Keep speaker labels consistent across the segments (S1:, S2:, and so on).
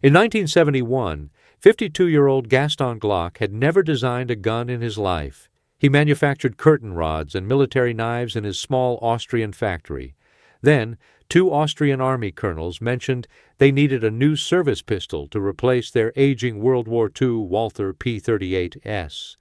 S1: In 1971, 52-year-old Gaston Glock had never designed a gun in his life. He manufactured curtain rods and military knives in his small Austrian factory. Then, two Austrian Army colonels mentioned they needed a new service pistol to replace their aging World War II Walther P-38S.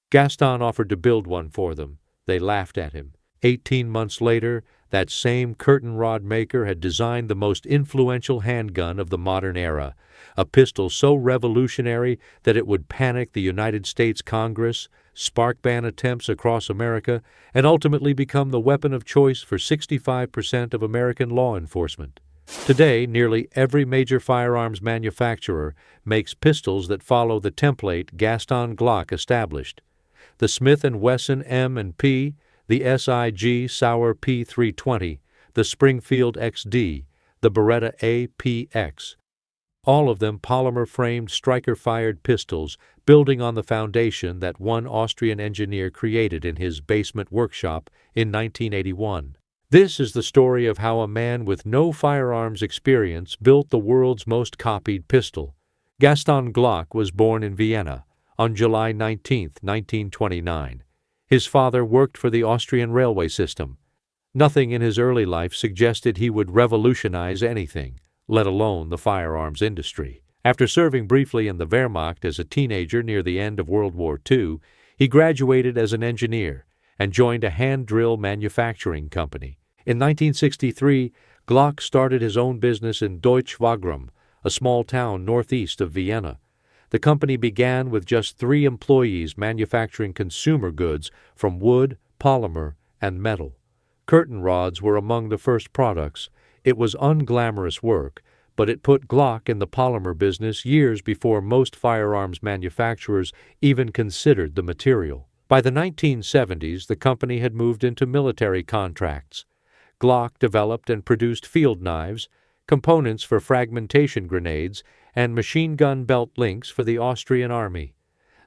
S1: Gaston offered to build one for them. They laughed at him. 18 months later, that same curtain rod maker had designed the most influential handgun of the modern era, a pistol so revolutionary that it would panic the United States Congress, spark ban attempts across America, and ultimately become the weapon of choice for 65% of American law enforcement. Today, nearly every major firearms manufacturer makes pistols that follow the template Gaston Glock established. The Smith & Wesson M&P, the SIG Sauer P320, the Springfield XD, the Beretta APX. All of them polymer-framed striker-fired pistols building on the foundation that one Austrian engineer created in his basement workshop in 1981. This is the story of how a man with no firearms experience built the world's most copied pistol. Gaston Glock was born in Vienna on July 19, 1929. His father worked for the Austrian railway system. Nothing in his early life suggested he would revolutionize anything, let alone the firearms industry. After serving briefly in the Wehrmacht as a teenager near the end of World War II, he graduated as an engineer and joined a hand drill manufacturing company. In 1963, Glock started his own business in Deutsch-Wagram, a small town northeast of Vienna. The company began with just 3 employees manufacturing consumer goods from wood, polymer, and metal. Curtain rods were among the first products. It was unglamorous work, but it put Glock in the polymer business years before most firearms manufacturers even considered the material. By the 1970s, the company had moved into military contracts. Glock developed and produced field knives, components for fragmentation grenades, and machine gun belt links for the Austrian Army.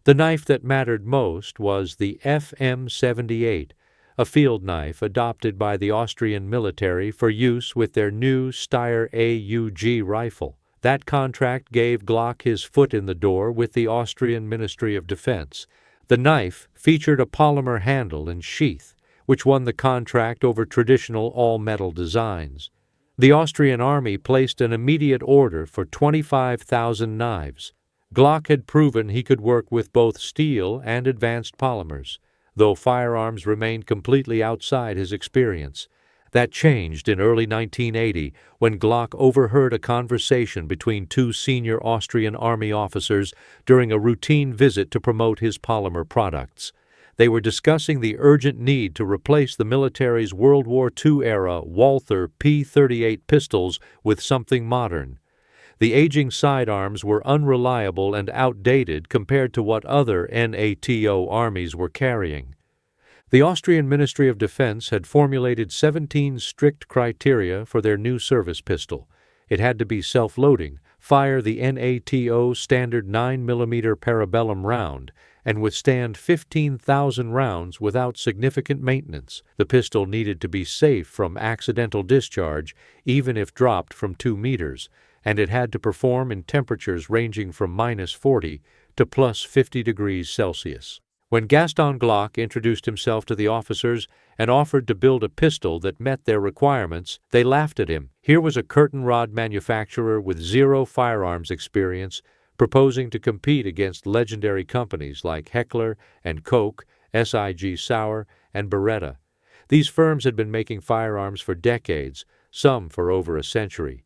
S1: The knife that mattered most was the FM-78, a field knife adopted by the Austrian military for use with their new Steyr AUG rifle. That contract gave Glock his foot in the door with the Austrian Ministry of Defense. The knife featured a polymer handle and sheath, which won the contract over traditional all-metal designs. The Austrian Army placed an immediate order for 25,000 knives. Glock had proven he could work with both steel and advanced polymers, though firearms remained completely outside his experience. That changed in early 1980 when Glock overheard a conversation between 2 senior Austrian Army officers during a routine visit to promote his polymer products. They were discussing the urgent need to replace the military's World War II-era Walther P-38 pistols with something modern. The aging sidearms were unreliable and outdated compared to what other NATO armies were carrying. The Austrian Ministry of Defense had formulated 17 strict criteria for their new service pistol. It had to be self-loading, fire the NATO standard 9mm parabellum round, and withstand 15,000 rounds without significant maintenance. The pistol needed to be safe from accidental discharge, even if dropped from 2 meters, and it had to perform in temperatures ranging from -40 to +50 degrees Celsius. When Gaston Glock introduced himself to the officers and offered to build a pistol that met their requirements, they laughed at him. Here was a curtain rod manufacturer with 0 firearms experience, proposing to compete against legendary companies like Heckler and Koch, SIG Sauer, and Beretta. These firms had been making firearms for decades, some for over a century.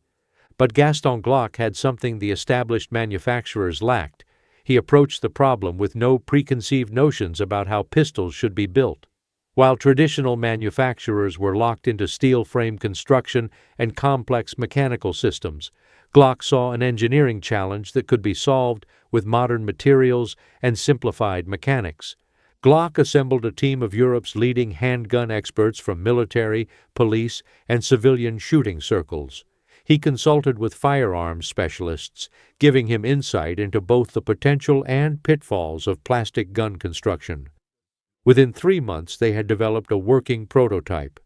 S1: But Gaston Glock had something the established manufacturers lacked. He approached the problem with no preconceived notions about how pistols should be built. While traditional manufacturers were locked into steel frame construction and complex mechanical systems, Glock saw an engineering challenge that could be solved with modern materials and simplified mechanics. Glock assembled a team of Europe's leading handgun experts from military, police, and civilian shooting circles. He consulted with firearms specialists, giving him insight into both the potential and pitfalls of plastic gun construction. Within 3 months, they had developed a working prototype.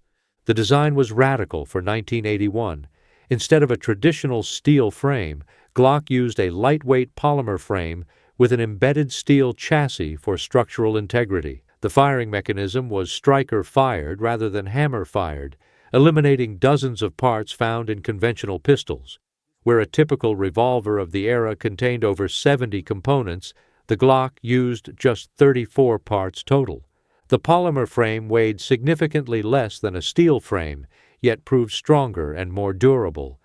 S1: The design was radical for 1981. Instead of a traditional steel frame, Glock used a lightweight polymer frame with an embedded steel chassis for structural integrity. The firing mechanism was striker-fired rather than hammer-fired, eliminating dozens of parts found in conventional pistols. Where a typical revolver of the era contained over 70 components, the Glock used just 34 parts total. The polymer frame weighed significantly less than a steel frame, yet proved stronger and more durable.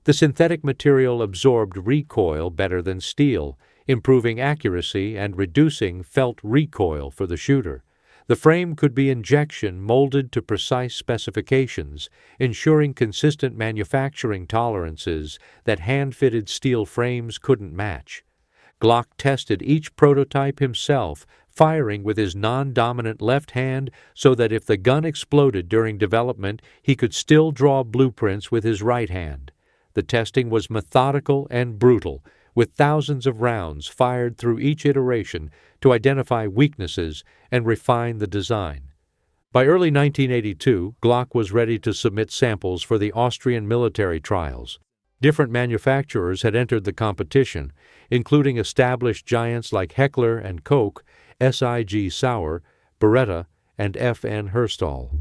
S1: The synthetic material absorbed recoil better than steel, improving accuracy and reducing felt recoil for the shooter. The frame could be injection molded to precise specifications, ensuring consistent manufacturing tolerances that hand-fitted steel frames couldn't match. Glock tested each prototype himself, firing with his non-dominant left hand so that if the gun exploded during development, he could still draw blueprints with his right hand. The testing was methodical and brutal, with thousands of rounds fired through each iteration to identify weaknesses and refine the design. By early 1982, Glock was ready to submit samples for the Austrian military trials. Different manufacturers had entered the competition, including established giants like Heckler and Koch, SIG Sauer, Beretta, and FN Herstal.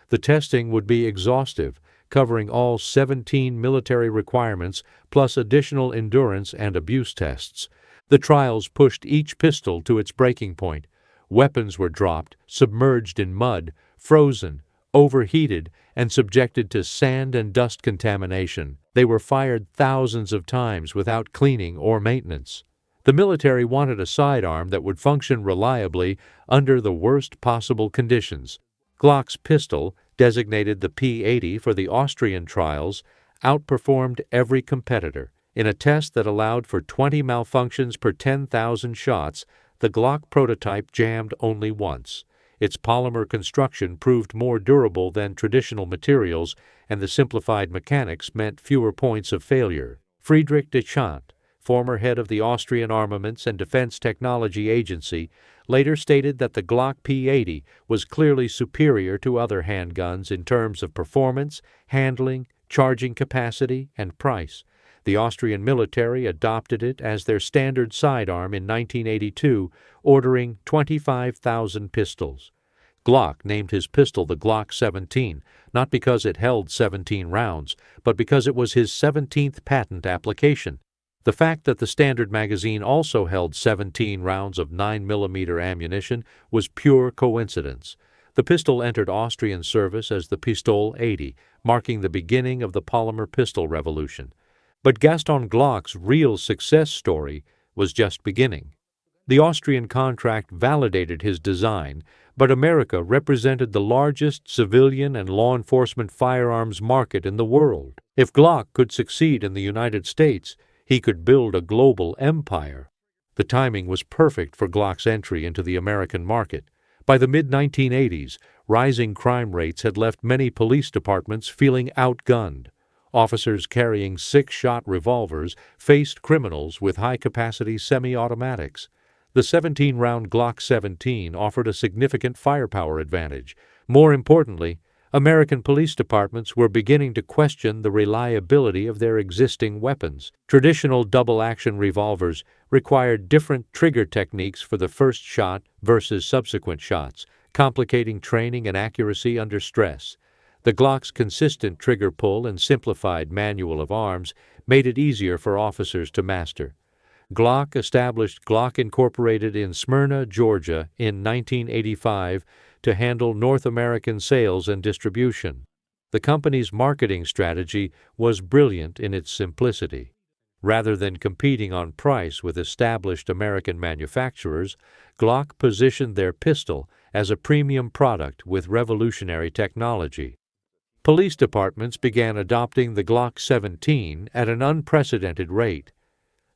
S1: The testing would be exhaustive, covering all 17 military requirements plus additional endurance and abuse tests. The trials pushed each pistol to its breaking point. Weapons were dropped, submerged in mud, frozen, overheated, and subjected to sand and dust contamination. They were fired thousands of times without cleaning or maintenance. The military wanted a sidearm that would function reliably under the worst possible conditions. Glock's pistol, designated the P-80 for the Austrian trials, outperformed every competitor. In a test that allowed for 20 malfunctions per 10,000 shots, the Glock prototype jammed only once. Its polymer construction proved more durable than traditional materials, and the simplified mechanics meant fewer points of failure. Friedrich Deschamps, former head of the Austrian Armaments and Defense Technology Agency, later stated that the Glock P-80 was clearly superior to other handguns in terms of performance, handling, charging capacity, and price. The Austrian military adopted it as their standard sidearm in 1982, ordering 25,000 pistols. Glock named his pistol the Glock 17, not because it held 17 rounds, but because it was his 17th patent application. The fact that the standard magazine also held 17 rounds of 9mm ammunition was pure coincidence. The pistol entered Austrian service as the Pistol 80, marking the beginning of the polymer pistol revolution. But Gaston Glock's real success story was just beginning. The Austrian contract validated his design, but America represented the largest civilian and law enforcement firearms market in the world. If Glock could succeed in the United States, he could build a global empire. The timing was perfect for Glock's entry into the American market. By the mid-1980s, rising crime rates had left many police departments feeling outgunned. Officers carrying 6-shot revolvers faced criminals with high-capacity semi-automatics. The 17-round Glock 17 offered a significant firepower advantage. More importantly, American police departments were beginning to question the reliability of their existing weapons. Traditional double-action revolvers required different trigger techniques for the first shot versus subsequent shots, complicating training and accuracy under stress. The Glock's consistent trigger pull and simplified manual of arms made it easier for officers to master. Glock established Glock Incorporated in Smyrna, Georgia in 1985 to handle North American sales and distribution. The company's marketing strategy was brilliant in its simplicity. Rather than competing on price with established American manufacturers, Glock positioned their pistol as a premium product with revolutionary technology. Police departments began adopting the Glock 17 at an unprecedented rate.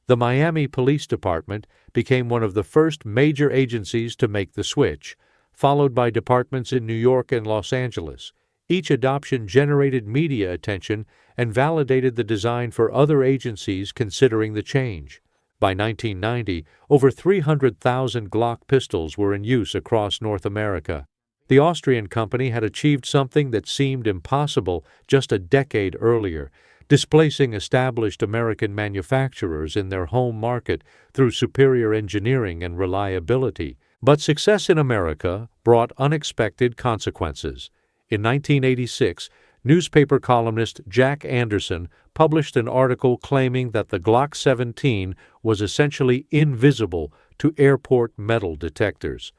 S1: The Miami Police Department became one of the first major agencies to make the switch, followed by departments in New York and Los Angeles. Each adoption generated media attention and validated the design for other agencies considering the change. By 1990, over 300,000 Glock pistols were in use across North America. The Austrian company had achieved something that seemed impossible just a decade earlier, displacing established American manufacturers in their home market through superior engineering and reliability. But success in America brought unexpected consequences. In 1986, newspaper columnist Jack Anderson published an article claiming that the Glock 17 was essentially invisible to airport metal detectors.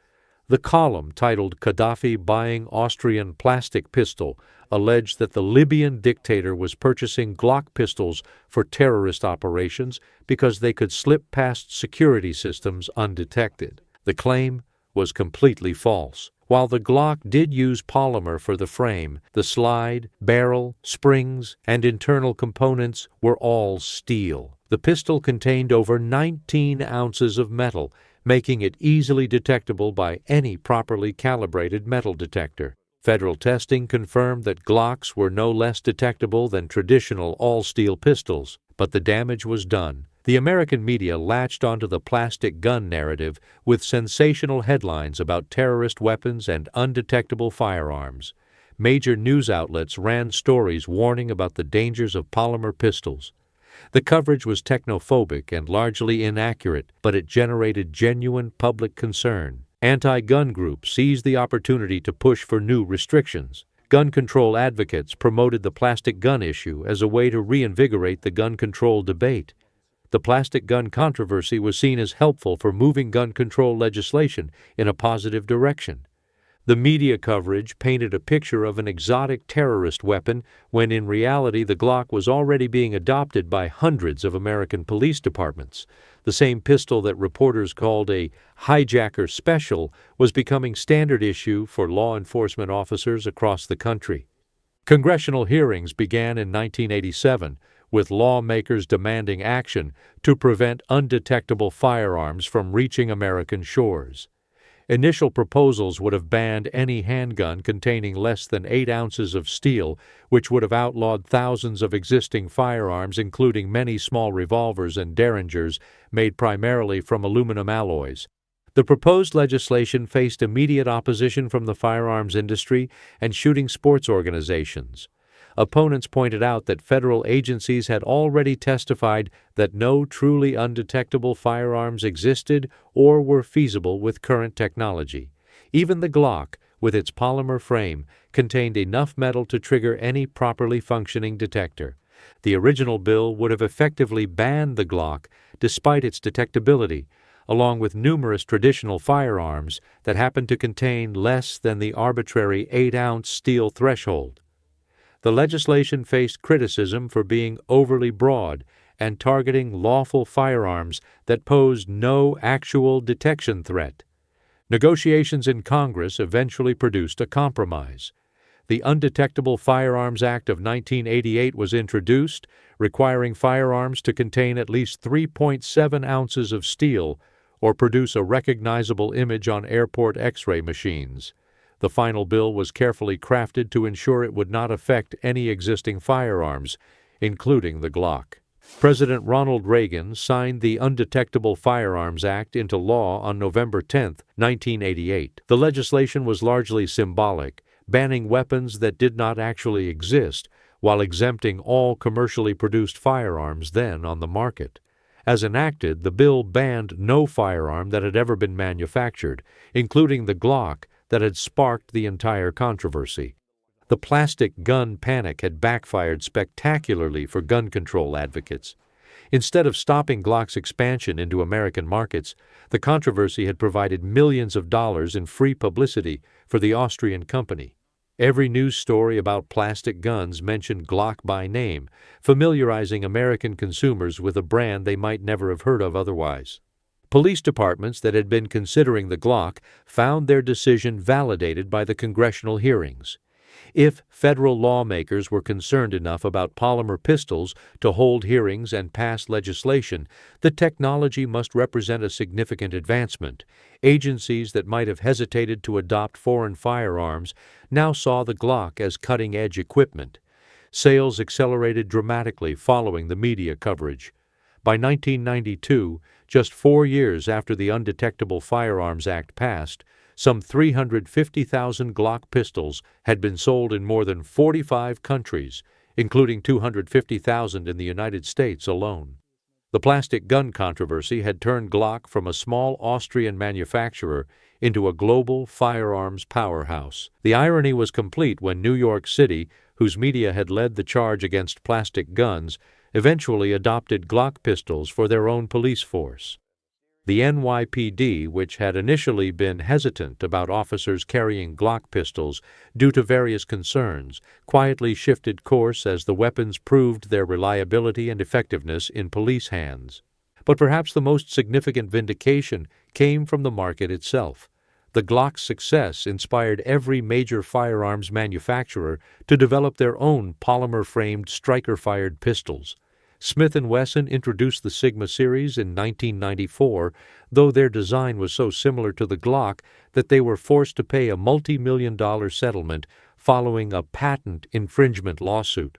S1: The column, titled "Gaddafi Buying Austrian Plastic Pistol," alleged that the Libyan dictator was purchasing Glock pistols for terrorist operations because they could slip past security systems undetected. The claim was completely false. While the Glock did use polymer for the frame, the slide, barrel, springs, and internal components were all steel. The pistol contained over 19 ounces of metal, making it easily detectable by any properly calibrated metal detector. Federal testing confirmed that Glocks were no less detectable than traditional all-steel pistols, but the damage was done. The American media latched onto the plastic gun narrative with sensational headlines about terrorist weapons and undetectable firearms. Major news outlets ran stories warning about the dangers of polymer pistols. The coverage was technophobic and largely inaccurate, but it generated genuine public concern. Anti-gun groups seized the opportunity to push for new restrictions. Gun control advocates promoted the plastic gun issue as a way to reinvigorate the gun control debate. The plastic gun controversy was seen as helpful for moving gun control legislation in a positive direction. The media coverage painted a picture of an exotic terrorist weapon when in reality the Glock was already being adopted by hundreds of American police departments. The same pistol that reporters called a hijacker special was becoming standard issue for law enforcement officers across the country. Congressional hearings began in 1987, with lawmakers demanding action to prevent undetectable firearms from reaching American shores. Initial proposals would have banned any handgun containing less than 8 ounces of steel, which would have outlawed thousands of existing firearms, including many small revolvers and derringers made primarily from aluminum alloys. The proposed legislation faced immediate opposition from the firearms industry and shooting sports organizations. Opponents pointed out that federal agencies had already testified that no truly undetectable firearms existed or were feasible with current technology. Even the Glock, with its polymer frame, contained enough metal to trigger any properly functioning detector. The original bill would have effectively banned the Glock despite its detectability, along with numerous traditional firearms that happened to contain less than the arbitrary 8-ounce steel threshold. The legislation faced criticism for being overly broad and targeting lawful firearms that posed no actual detection threat. Negotiations in Congress eventually produced a compromise. The Undetectable Firearms Act of 1988 was introduced, requiring firearms to contain at least 3.7 ounces of steel or produce a recognizable image on airport X-ray machines. The final bill was carefully crafted to ensure it would not affect any existing firearms, including the Glock. President Ronald Reagan signed the Undetectable Firearms Act into law on November 10, 1988. The legislation was largely symbolic, banning weapons that did not actually exist, while exempting all commercially produced firearms then on the market. As enacted, the bill banned no firearm that had ever been manufactured, including the Glock, that had sparked the entire controversy. The plastic gun panic had backfired spectacularly for gun control advocates. Instead of stopping Glock's expansion into American markets, the controversy had provided millions of dollars in free publicity for the Austrian company. Every news story about plastic guns mentioned Glock by name, familiarizing American consumers with a brand they might never have heard of otherwise. Police departments that had been considering the Glock found their decision validated by the congressional hearings. If federal lawmakers were concerned enough about polymer pistols to hold hearings and pass legislation, the technology must represent a significant advancement. Agencies that might have hesitated to adopt foreign firearms now saw the Glock as cutting-edge equipment. Sales accelerated dramatically following the media coverage. By 1992, just 4 years after the Undetectable Firearms Act passed, some 350,000 Glock pistols had been sold in more than 45 countries, including 250,000 in the United States alone. The plastic gun controversy had turned Glock from a small Austrian manufacturer into a global firearms powerhouse. The irony was complete when New York City, whose media had led the charge against plastic guns, eventually adopted Glock pistols for their own police force. The NYPD, which had initially been hesitant about officers carrying Glock pistols due to various concerns, quietly shifted course as the weapons proved their reliability and effectiveness in police hands. But perhaps the most significant vindication came from the market itself. The Glock's success inspired every major firearms manufacturer to develop their own polymer-framed striker-fired pistols. Smith & Wesson introduced the Sigma series in 1994, though their design was so similar to the Glock that they were forced to pay a multi-million-dollar settlement following a patent infringement lawsuit.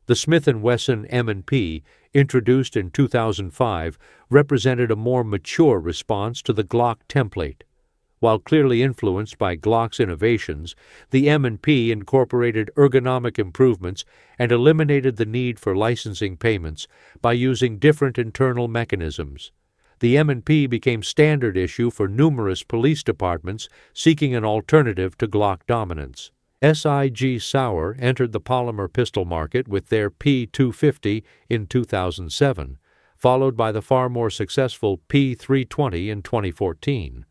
S1: The Smith & Wesson M&P, introduced in 2005, represented a more mature response to the Glock template. While clearly influenced by Glock's innovations, the M&P incorporated ergonomic improvements and eliminated the need for licensing payments by using different internal mechanisms. The M&P became standard issue for numerous police departments seeking an alternative to Glock dominance. SIG Sauer entered the polymer pistol market with their P250 in 2007, followed by the far more successful P320 in 2014.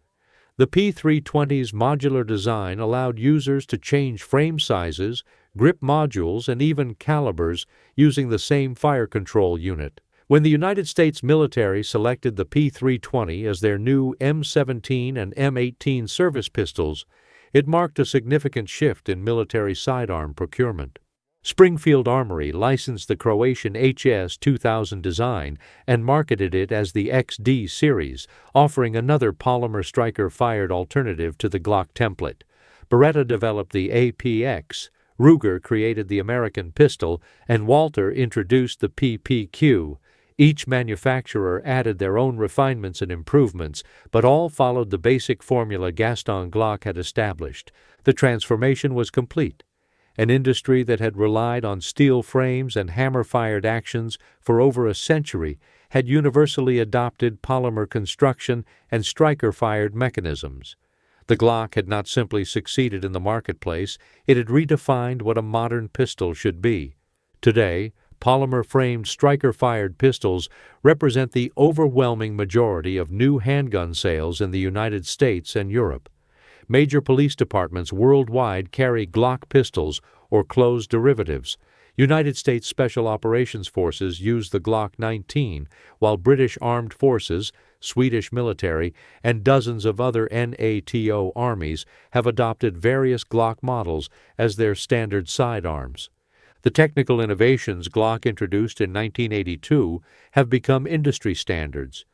S1: The P320's modular design allowed users to change frame sizes, grip modules, and even calibers using the same fire control unit. When the United States military selected the P320 as their new M17 and M18 service pistols, it marked a significant shift in military sidearm procurement. Springfield Armory licensed the Croatian HS-2000 design and marketed it as the XD series, offering another polymer striker-fired alternative to the Glock template. Beretta developed the APX, Ruger created the American pistol, and Walther introduced the PPQ. Each manufacturer added their own refinements and improvements, but all followed the basic formula Gaston Glock had established. The transformation was complete. An industry that had relied on steel frames and hammer-fired actions for over a century had universally adopted polymer construction and striker-fired mechanisms. The Glock had not simply succeeded in the marketplace, it had redefined what a modern pistol should be. Today, polymer-framed striker-fired pistols represent the overwhelming majority of new handgun sales in the United States and Europe. Major police departments worldwide carry Glock pistols or closed derivatives. United States Special Operations Forces use the Glock 19, while British Armed Forces, Swedish military, and dozens of other NATO armies have adopted various Glock models as their standard sidearms. The technical innovations Glock introduced in 1982 have become industry standards.